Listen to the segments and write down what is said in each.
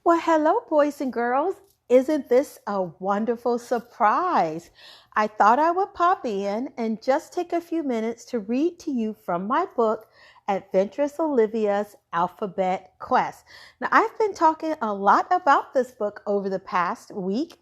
Well, hello, boys and girls. Isn't this a wonderful surprise? I thought I would pop in and just take a few minutes to read to you from my book, Adventurous Olivia's Alphabet Quest. Now, I've been talking a lot about this book over the past week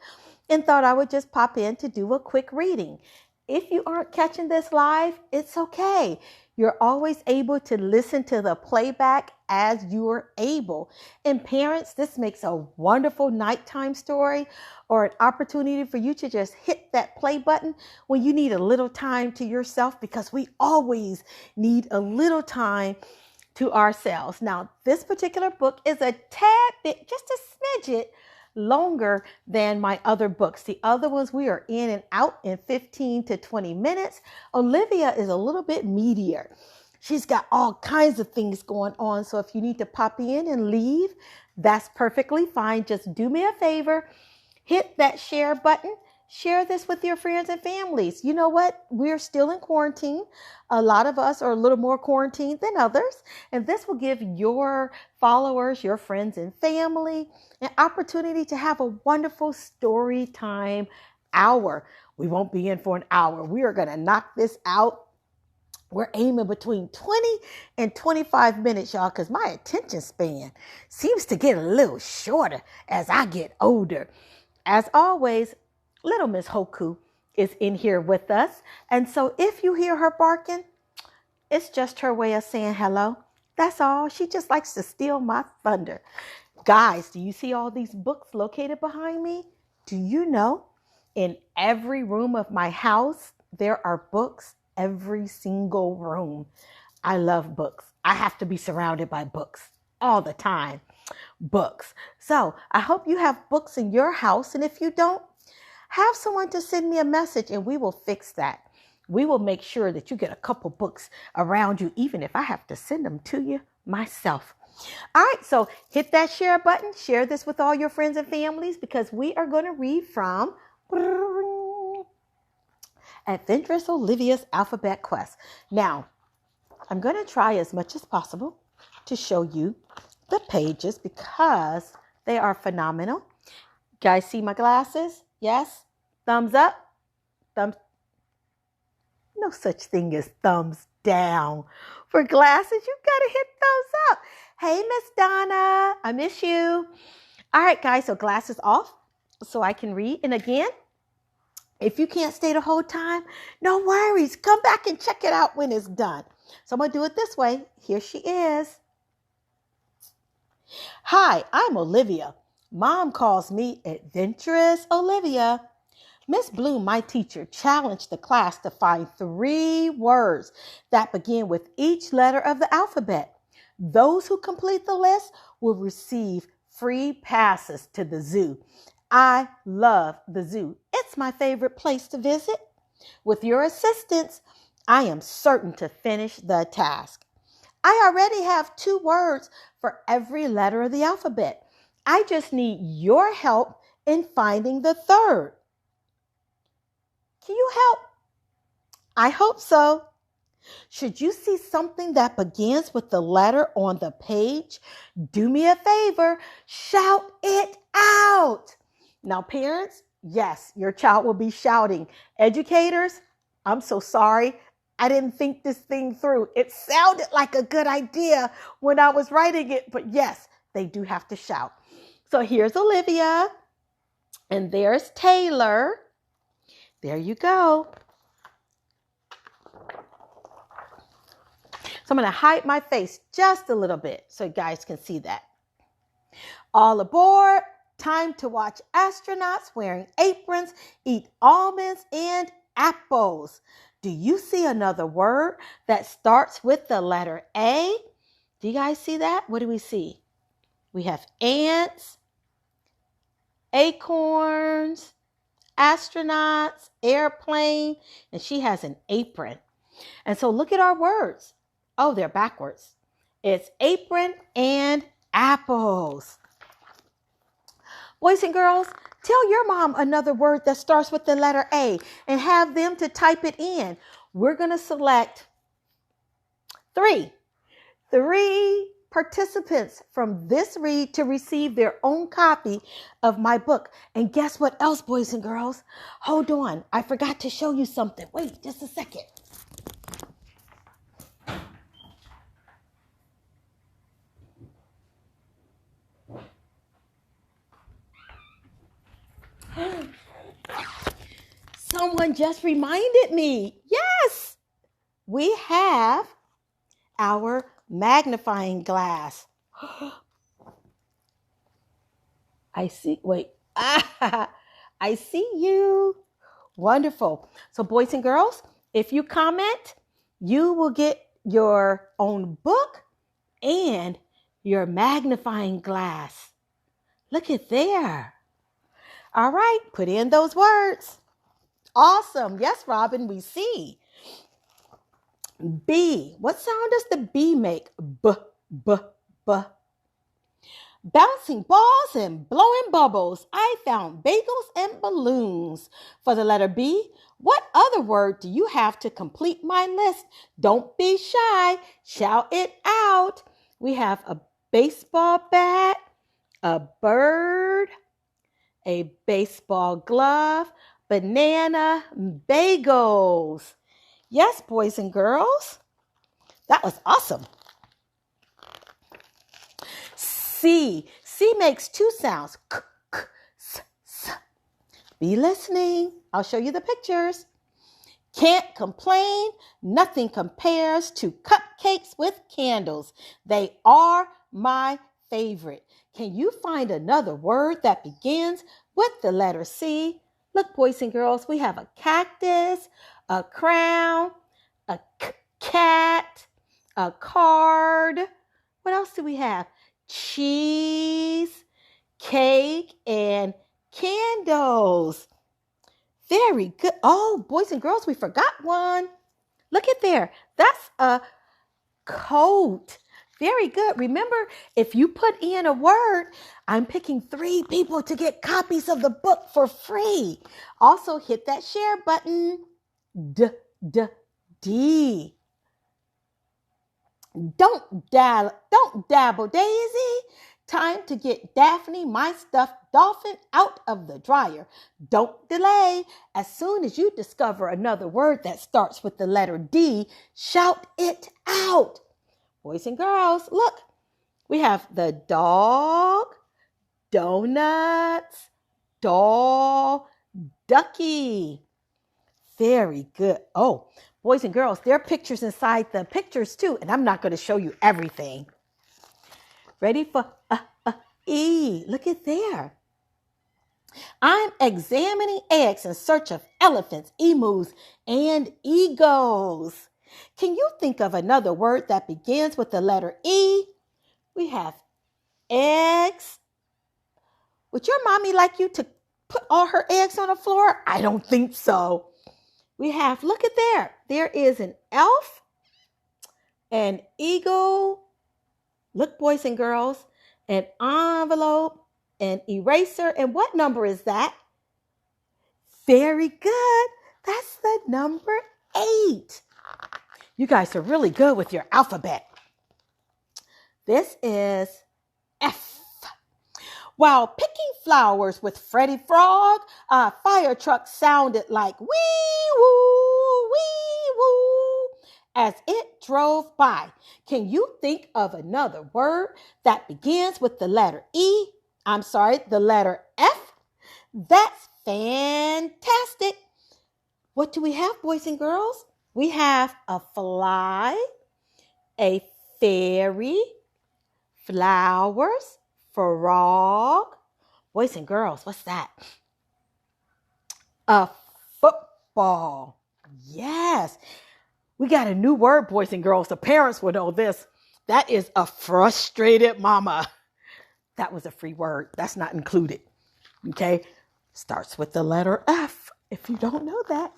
and thought I would just pop in to do a quick reading. If you aren't catching this live, it's okay. You're always able to listen to the playback as you are able. And parents, this makes a wonderful nighttime story or an opportunity for you to just hit that play button when you need a little time to yourself, because we always need a little time to ourselves. Now, this particular book is a tad bit, just a smidget longer than my other books. The other ones we are in and out in 15 to 20 minutes. Olivia is a little bit meatier. She's got all kinds of things going on. So if you need to pop in and leave, that's perfectly fine. Just do me a favor, hit that share button. Share this with your friends and families. You know what? We're still in quarantine. A lot of us are a little more quarantined than others. And this will give your followers, your friends and family, an opportunity to have a wonderful story time hour. We won't be in for an hour. We are going to knock this out. We're aiming between 20 and 25 minutes, y'all, because my attention span seems to get a little shorter as I get older. As always, little Miss Hoku is in here with us. And so if you hear her barking, it's just her way of saying hello. That's all. She just likes to steal my thunder. Guys, do you see all these books located behind me? Do you know in every room of my house, there are books, every single room. I love books. I have to be surrounded by books all the time. Books. So I hope you have books in your house. And if you don't, have someone to send me a message and we will fix that. We will make sure that you get a couple books around you, even if I have to send them to you myself. All right, so hit that share button. Share this with all your friends and families, because we are going to read from Adventurous Olivia's Alphabet Quest. Now, I'm going to try as much as possible to show you the pages because they are phenomenal. Guys, see my glasses? Yes? Thumbs up? Thumbs. No such thing as thumbs down. For glasses, you gotta hit thumbs up. Hey, Miss Donna, I miss you. All right, guys, so glasses off so I can read. And again, if you can't stay the whole time, no worries. Come back and check it out when it's done. So I'm gonna do it this way. Here she is. Hi, I'm Olivia. Mom calls me Adventurous Olivia. Miss Blom, my teacher, challenged the class to find 3 words that begin with each letter of the alphabet. Those who complete the list will receive free passes to the zoo. I love the zoo. It's my favorite place to visit. With your assistance, I am certain to finish the task. I already have 2 words for every letter of the alphabet. I just need your help in finding the 3rd. Can you help? I hope so. Should you see something that begins with the letter on the page, do me a favor, shout it out. Now, parents, yes, your child will be shouting. Educators, I'm so sorry. I didn't think this thing through. It sounded like a good idea when I was writing it, but yes, they do have to shout. So here's Olivia, and there's Taylor. There you go. So I'm going to hide my face just a little bit so you guys can see that. All aboard. Time to watch astronauts wearing aprons, eat almonds and apples. Do you see another word that starts with the letter A? Do you guys see that? What do we see? We have ants, acorns, astronauts, airplane, and she has an apron. And so look at our words. Oh, they're backwards. It's apron and apples. Boys and girls, tell your mom another word that starts with the letter A and have them to type it in. We're going to select 3 participants from this read to receive their own copy of my book. And guess what else, boys and girls? Hold on. I forgot to show you something. Wait just a second. Someone just reminded me. Yes, we have our magnifying glass. I see. Wait. I see you. Wonderful. So boys and girls, if you comment, you will get your own book and your magnifying glass. Look at there. All right, put in those words. Awesome. Yes, Robin, we see. B. What sound does the B make? B, b, b. Bouncing balls and blowing bubbles. I found bagels and balloons. For the letter B, what other word do you have to complete my list? Don't be shy. Shout it out. We have a baseball bat, a bird, a baseball glove, banana, bagels. Yes, boys and girls. That was awesome. C. C makes two sounds. K, k, s, s. Be listening. I'll show you the pictures. Can't complain. Nothing compares to cupcakes with candles. They are my favorite. Can you find another word that begins with the letter C? Look, boys and girls, we have a cactus, a crown, a cat, a card. What else do we have? Cheese, cake, and candles. Very good. Oh, boys and girls, we forgot one. Look at there. That's a coat. Very good. Remember, if you put in a word, I'm picking 3 people to get copies of the book for free. Also, hit that share button. D. Don't dabble, Daisy. Time to get Daphne, my stuffed dolphin, out of the dryer. Don't delay. As soon as you discover another word that starts with the letter D, shout it out. Boys and girls, look. We have the dog, donuts, doll, ducky. Very good. Oh, boys and girls, there are pictures inside the pictures too, and I'm not going to show you everything. Ready for E? Look at there. I'm examining eggs in search of elephants, emus, and eagles. Can you think of another word that begins with the letter E? We have eggs. Would your mommy like you to put all her eggs on the floor? I don't think so. We have, look at there. There is an elf, an eagle. Look, boys and girls, an envelope, an eraser. And what number is that? Very good. That's the number 8. You guys are really good with your alphabet. This is F. While picking flowers with Freddy Frog, a fire truck sounded like wee-woo, wee-woo as it drove by. Can you think of another word that begins with the letter E? I'm sorry, the letter F? That's fantastic. What do we have, boys and girls? We have a fly, a fairy, flowers, frog. Boys and girls, what's that? A football. Yes. We got a new word, boys and girls. The parents will know this. That is a frustrated mama. That was a free word. That's not included. Okay. Starts with the letter F, if you don't know that.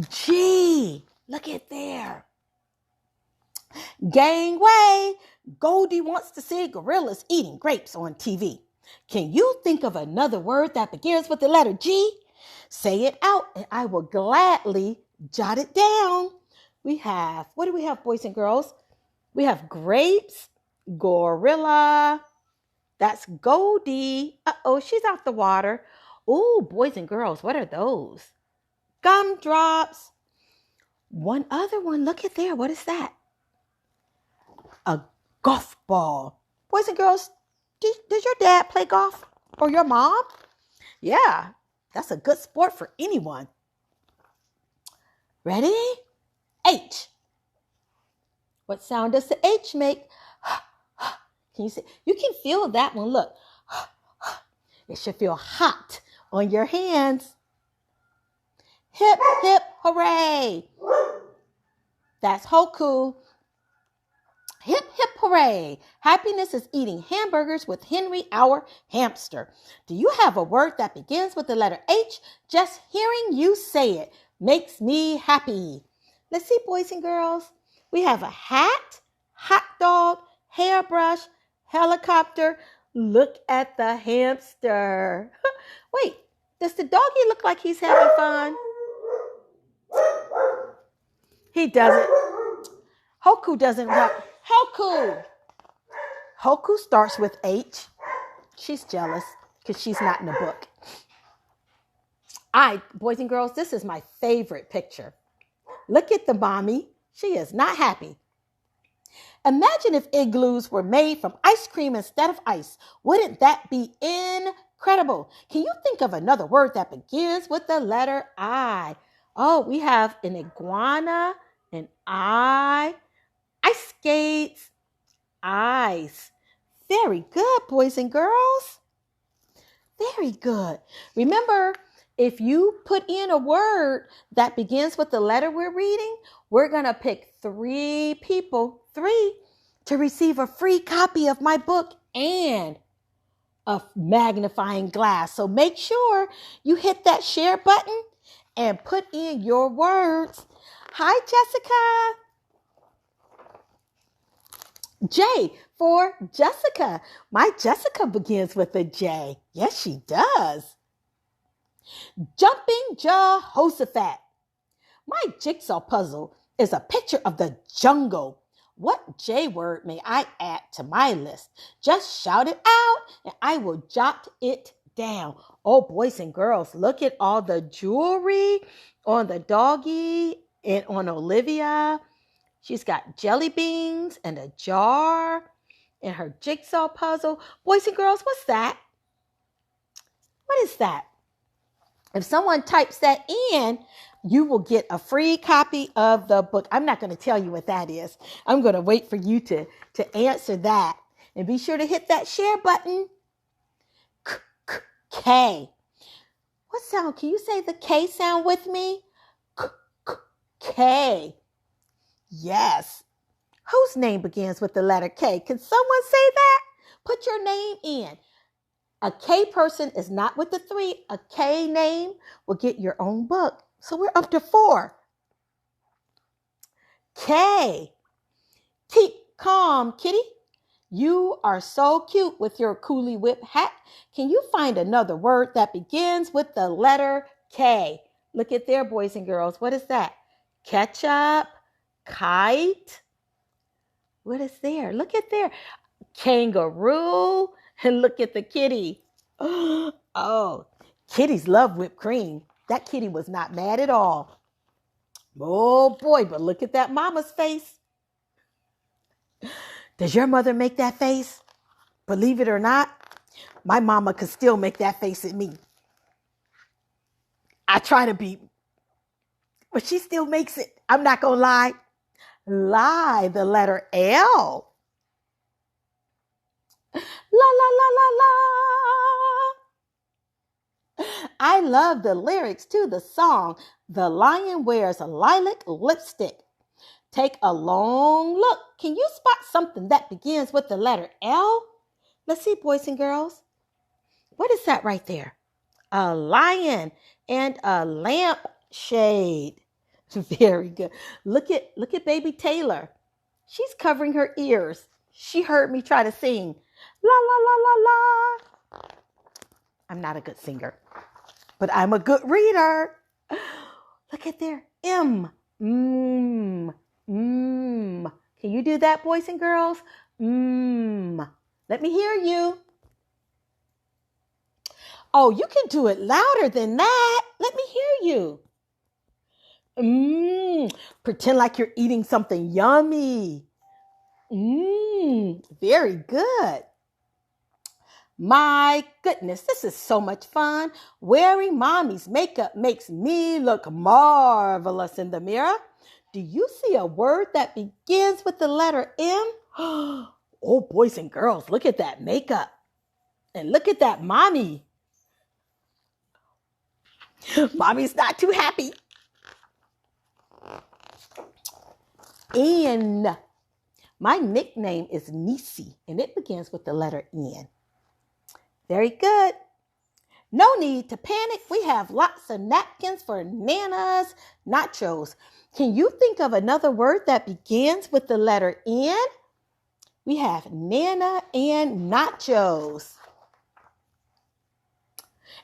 G. Look at there. Gangway. Goldie wants to see gorillas eating grapes on TV. Can you think of another word that begins with the letter G? Say it out and I will gladly jot it down. We have, what do we have, boys and girls? We have grapes, Gorilla. That's Goldie. Uh-oh, she's out the water. Oh, boys and girls, what are those? Gumdrops. One other one, look at there. What is that? A golf ball. Boys and girls, does your dad play golf? Or your mom? Yeah, that's a good sport for anyone. Ready? H. What sound does the H make? Can you see? You can feel that one. Look. It should feel hot on your hands. Hip, hip, hooray. That's Hoku. Hip, hip, hooray. Happiness is eating hamburgers with Henry, our hamster. Do you have a word that begins with the letter H? Just hearing you say it makes me happy. Let's see, boys and girls. We have a hat, hot dog, hairbrush, helicopter. Look at the hamster. Wait, does the doggy look like he's having fun? He doesn't. Hoku doesn't want. Hoku. Hoku starts with H. She's jealous because she's not in the book. Boys and girls, this is my favorite picture. Look at the mommy. She is not happy. Imagine if igloos were made from ice cream instead of ice. Wouldn't that be incredible? Can you think of another word that begins with the letter I? Oh, we have an iguana, an eye, ice skates, ice. Very good, boys and girls. Very good. Remember, if you put in a word that begins with the letter we're reading, we're going to pick 3 people, 3, to receive a free copy of my book and a magnifying glass. So make sure you hit that share button and put in your words. Hi, Jessica. J for Jessica. My Jessica begins with a J. Yes, she does. Jumping Jehoshaphat. My jigsaw puzzle is a picture of the jungle. What J word may I add to my list? Just shout it out and I will jot it down. Oh, boys and girls, look at all the jewelry on the doggy and on Olivia. She's got jelly beans and a jar and her jigsaw puzzle. Boys and girls, what's that? What is that? If someone types that in, you will get a free copy of the book. I'm not going to tell you what that is. I'm going to wait for you to answer that. And be sure to hit that share button. K. What sound? Can you say the K sound with me? K. Yes. Whose name begins with the letter K? Can someone say that? Put your name in. A K person is not with the 3. A K name will get your own book. So we're up to 4. K. Keep calm, kitty. You are so cute with your coolie whip hat. Can you find another word that begins with the letter K? Look at there, boys and girls. What is that? Ketchup, kite. What is there? Look at there. Kangaroo. And look at the kitty. Oh, kitties love whipped cream. That kitty was not mad at all. Oh boy, but look at that mama's face. Does your mother make that face? Believe it or not, my mama could still make that face at me. I try to be, but she still makes it. I'm not going to lie. Lie, the letter L. La, la, la, la, la. I love the lyrics to the song. The lion wears a lilac lipstick. Take a long look. Can you spot something that begins with the letter L? Let's see, boys and girls. What is that right there? A lion and a lampshade. Very good. Look at baby Taylor. She's covering her ears. She heard me try to sing. La, la, la, la, la. I'm not a good singer, but I'm a good reader. Look at there. M. Can you do that, boys and girls? Let me hear you. Oh, you can do it louder than that. Let me hear you. Pretend like you're eating something yummy. Very good. My goodness, this is so much fun. Wearing mommy's makeup makes me look marvelous in the mirror. Do you see a word that begins with the letter M? Oh, boys and girls, look at that makeup. And look at that mommy. Mommy's not too happy. N. My nickname is Nisi, and it begins with the letter N. Very good. No need to panic. We have lots of napkins for Nana's nachos. Can you think of another word that begins with the letter N? We have Nana and nachos.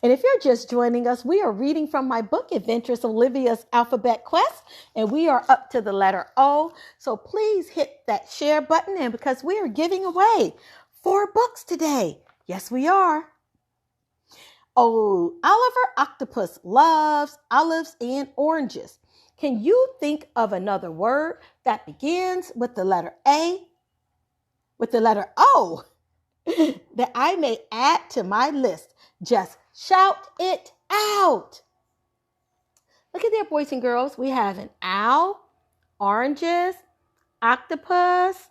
And if you're just joining us, we are reading from my book, Adventurous Olivia's Alphabet Quest, and we are up to the letter O. So please hit that share button, and because we are giving away 4 books today. Yes, we are. Oh, Oliver Octopus loves olives and oranges. Can you think of another word that begins with the letter A, with the letter O, that I may add to my list? Just shout it out. Look at there, boys and girls. We have an owl, oranges, octopus.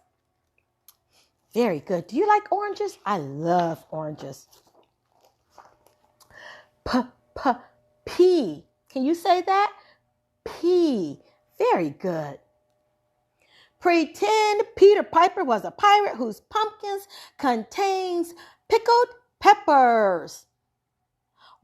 Very good. Do you like oranges? I love oranges. P. Can you say that? P. Very good. Pretend Peter Piper was a pirate whose pumpkins contains pickled peppers.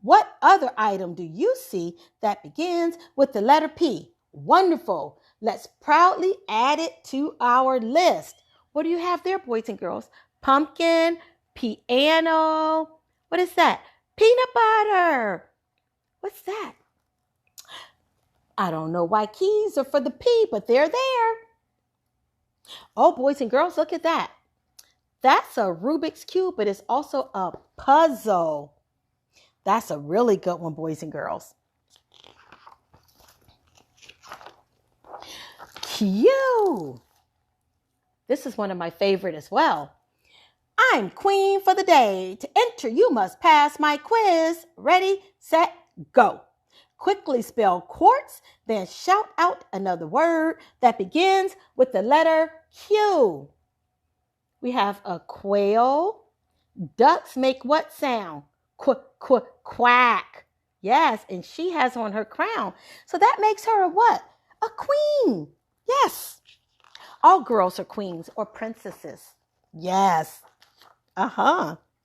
What other item do you see that begins with the letter P? Wonderful. Let's proudly add it to our list. What do you have there, boys and girls? Pumpkin, piano. What is that? Peanut butter. What's that? I don't know why keys are for the P, but they're there. Oh, boys and girls, look at that. That's a Rubik's Cube, but it's also a puzzle. That's a really good one, boys and girls. Q. This is one of my favorite as well. I'm queen for the day. To enter, you must pass my quiz. Ready, set, go. Quickly spell quartz, then shout out another word that begins with the letter Q. We have a quail. Ducks make what sound? Quack. Yes, and she has on her crown. So that makes her a what? A queen. Yes. All girls are queens or princesses. Yes. R.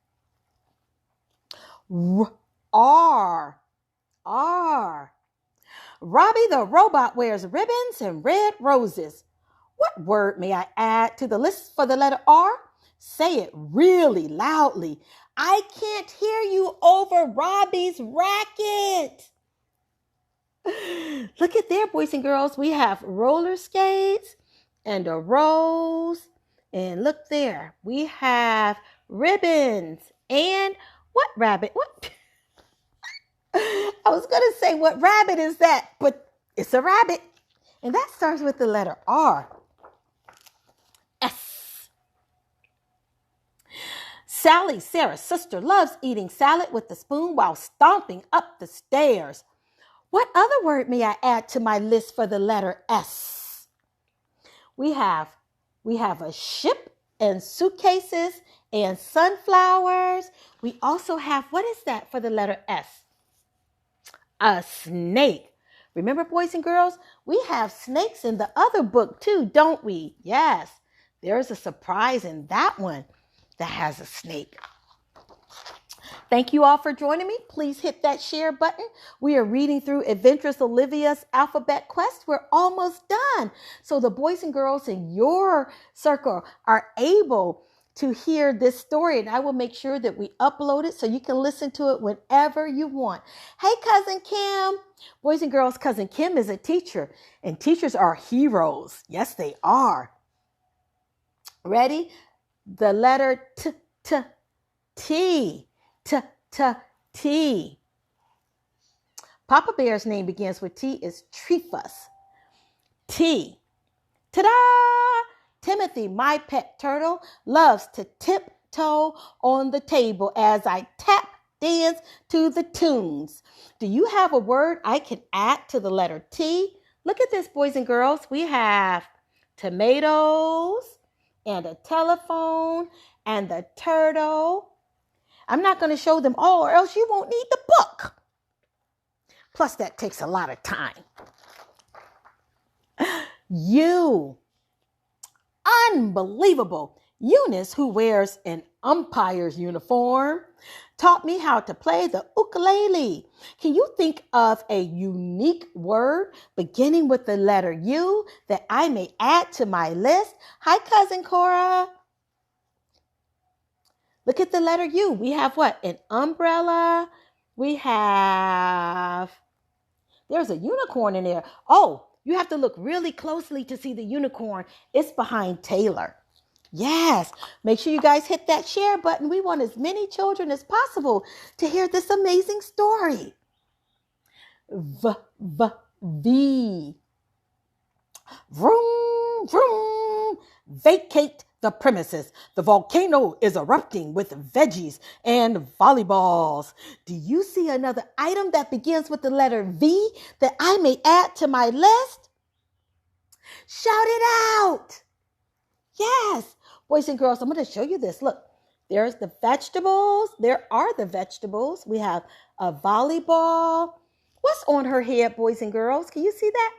Robbie the robot wears ribbons and red roses. What word may I add to the list for the letter R? Say it really loudly. I can't hear you over Robbie's racket. Look at there, boys and girls. We have roller skates and a rose. And look there. We have ribbons and what rabbit? What? I was going to say, what rabbit is that? But it's a rabbit. And that starts with the letter R. S. Sally, Sarah's sister, loves eating salad with the spoon while stomping up the stairs. What other word may I add to my list for the letter S? We have a ship and suitcases and sunflowers. We also have, what is that for the letter S? A snake. Remember, boys and girls, we have snakes in the other book too, don't we? Yes, there's a surprise in that one that has a snake. Thank you all for joining me. Please hit that share button. We are reading through Adventurous Olivia's Alphabet Quest. We're almost done. So the boys and girls in your circle are able to hear this story, and I will make sure that we upload it so you can listen to it whenever you want. Hey, Cousin Kim. Boys and girls, Cousin Kim is a teacher, and teachers are heroes. Yes, they are. Ready? The letter T T, T, T, T, T. Papa Bear's name begins with T is Treefus. T. Ta-da! Timothy, my pet turtle, loves to tiptoe on the table as I tap dance to the tunes. Do you have a word I can add to the letter T? Look at this, boys and girls. We have tomatoes and a telephone and the turtle. I'm not going to show them all or else you won't need the book. Plus, that takes a lot of time. U. Unbelievable. Eunice, who wears an umpire's uniform, taught me how to play the ukulele. Can you think of a unique word beginning with the letter U that I may add to my list? Hi, Cousin Cora. Look at the letter U. We have what? An umbrella. We have... There's a unicorn in there. Oh, you have to look really closely to see the unicorn. It's behind Taylor. Yes. Make sure you guys hit that share button. We want as many children as possible to hear this amazing story. V. Vroom, vroom. Vacate the premises. The volcano is erupting with veggies and volleyballs. Do you see another item that begins with the letter V that I may add to my list? Shout it out. Yes. Boys and girls, I'm going to show you this. Look, there's the vegetables. There are the vegetables. We have a volleyball. What's on her head, boys and girls? Can you see that?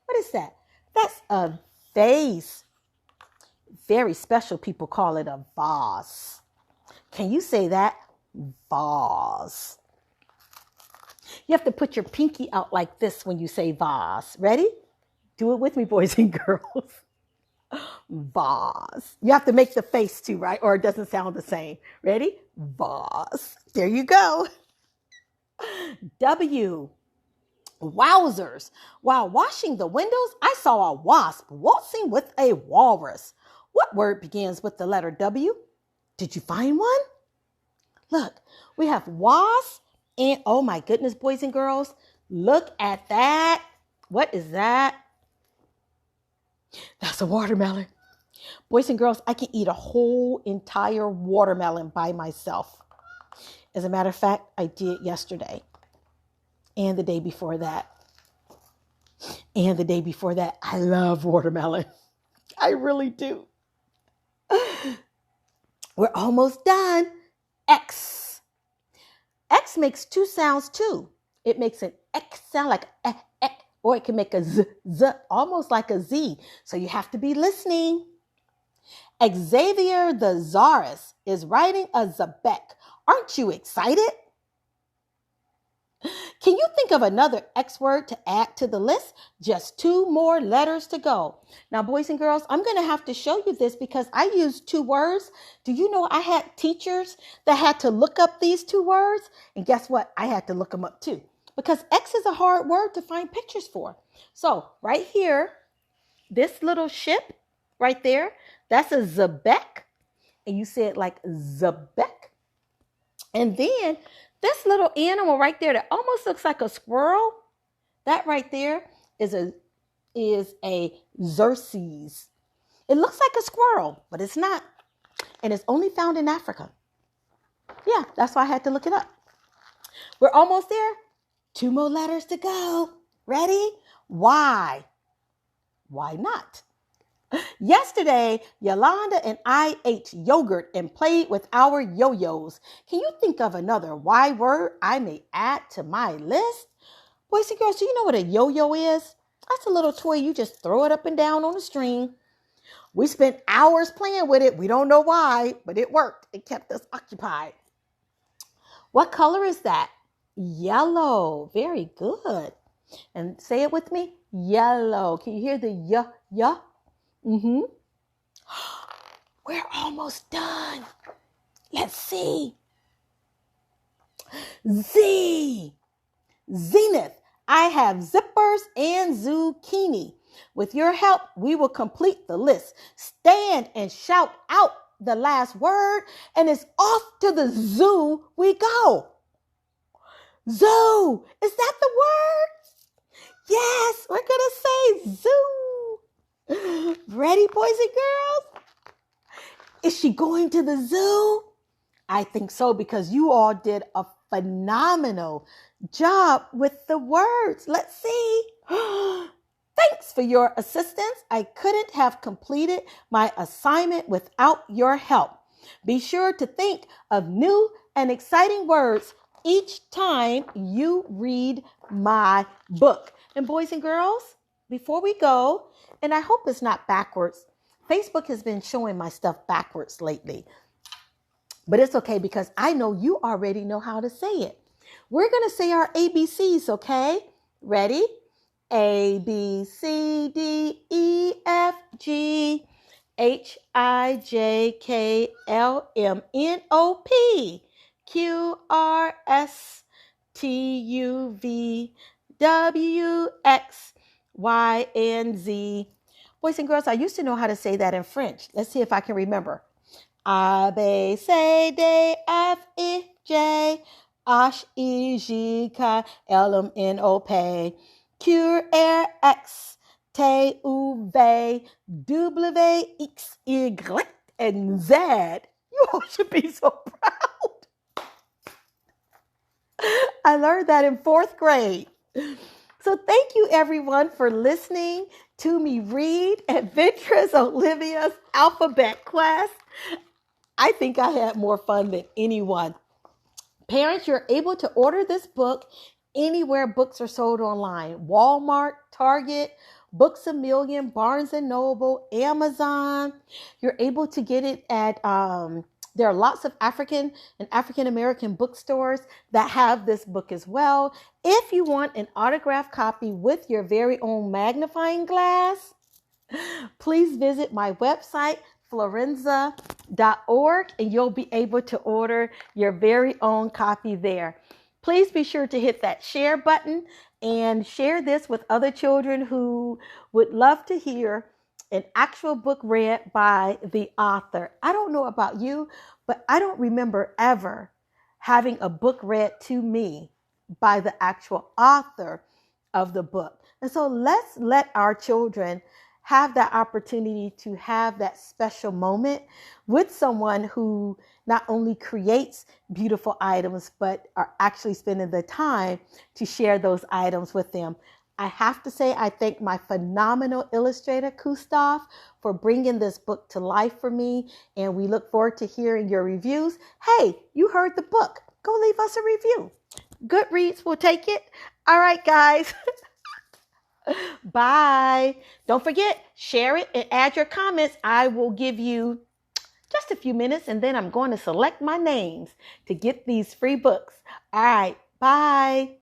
What is that? That's a vase. Very special people call it a vase. Can you say that? Vase. You have to put your pinky out like this when you say vase. Ready? Do it with me, boys and girls. Vase. You have to make the face too, right? Or it doesn't sound the same. Ready? Vase. There you go. W. Wowzers. While washing the windows, I saw a wasp waltzing with a walrus. What word begins with the letter W? Did you find one? Look, we have wasp and, oh my goodness, boys and girls, look at that. What is that? That's a watermelon. Boys and girls, I can eat a whole entire watermelon by myself. As a matter of fact, I did yesterday and the day before that. And the day before that. I love watermelon. I really do. We're almost done. X. X makes two sounds too. It makes an X sound like or it can make a Z, almost like a Z. So you have to be listening. Xavier the Czarist is writing a Zebek. Aren't you excited? Can you think of another X word to add to the list? Just 2 more letters to go. Now, boys and girls, I'm going to have to show you this because I used 2 words. Do you know I had teachers that had to look up these 2 words? And guess what? I had to look them up too because X is a hard word to find pictures for. So right here, this little ship right there, that's a Zebek. And you say it like Zebek. And then this little animal right there that almost looks like a squirrel, that right there is a Xerces. It looks like a squirrel, but it's not. And it's only found in Africa. Yeah, that's why I had to look it up. We're almost there. 2 more letters to go. Ready? Y. Why not? Yesterday, Yolanda and I ate yogurt and played with our yo-yos. Can you think of another Y word I may add to my list? Boys and girls, do you know what a yo-yo is? That's a little toy. You just throw it up and down on a string. We spent hours playing with it. We don't know why, but it worked. It kept us occupied. What color is that? Yellow. Very good. And say it with me. Yellow. Can you hear the ya? Mm-hmm. We're almost done. Let's see. Z. Zenith. I have zippers and zucchini. With your help, we will complete the list. Stand and shout out the last word, and it's off to the zoo we go. Zoo. Is that the word? Yes, we're going to say zoo. Ready, boys and girls? Is she going to the zoo? I think so, because you all did a phenomenal job with the words. Let's see. Thanks for your assistance. I couldn't have completed my assignment without your help. Be sure to think of new and exciting words each time you read my book. And boys and girls, before we go, and I hope it's not backwards. Facebook has been showing my stuff backwards lately. But it's okay, because I know you already know how to say it. We're going to say our ABCs, okay? Ready? A, B, C, D, E, F, G, H, I, J, K, L, M, N, O, P, Q, R, S, T, U, V, W, X, Y, and Z. Boys and girls, I used to know how to say that in French. Let's see if I can remember. A, B, C, D, F, E, J, H, I, J, K, L, M, N, O, P, Q, R, S, T, U, V, W, X, Y, and Z. You all should be so proud. I learned that in 4th grade. So thank you, everyone, for listening to me read Adventurous Olivia's Alphabet Quest. I think I had more fun than anyone. Parents, you're able to order this book anywhere books are sold online. Walmart, Target, Books A Million, Barnes & Noble, Amazon. You're able to get it at, there are lots of African and African-American bookstores that have this book as well. If you want an autographed copy with your very own magnifying glass, please visit my website, Florenza.org, and you'll be able to order your very own copy there. Please be sure to hit that share button and share this with other children who would love to hear an actual book read by the author. I don't know about you, but I don't remember ever having a book read to me by the actual author of the book. And so let's let our children have that opportunity to have that special moment with someone who not only creates beautiful items, but are actually spending the time to share those items with them. I have to say, I thank my phenomenal illustrator, Gustav, for bringing this book to life for me. And we look forward to hearing your reviews. Hey, you heard the book. Go leave us a review. Goodreads will take it. All right, guys. Bye. Don't forget, share it and add your comments. I will give you just a few minutes, and then I'm going to select my names to get these free books. All right. Bye.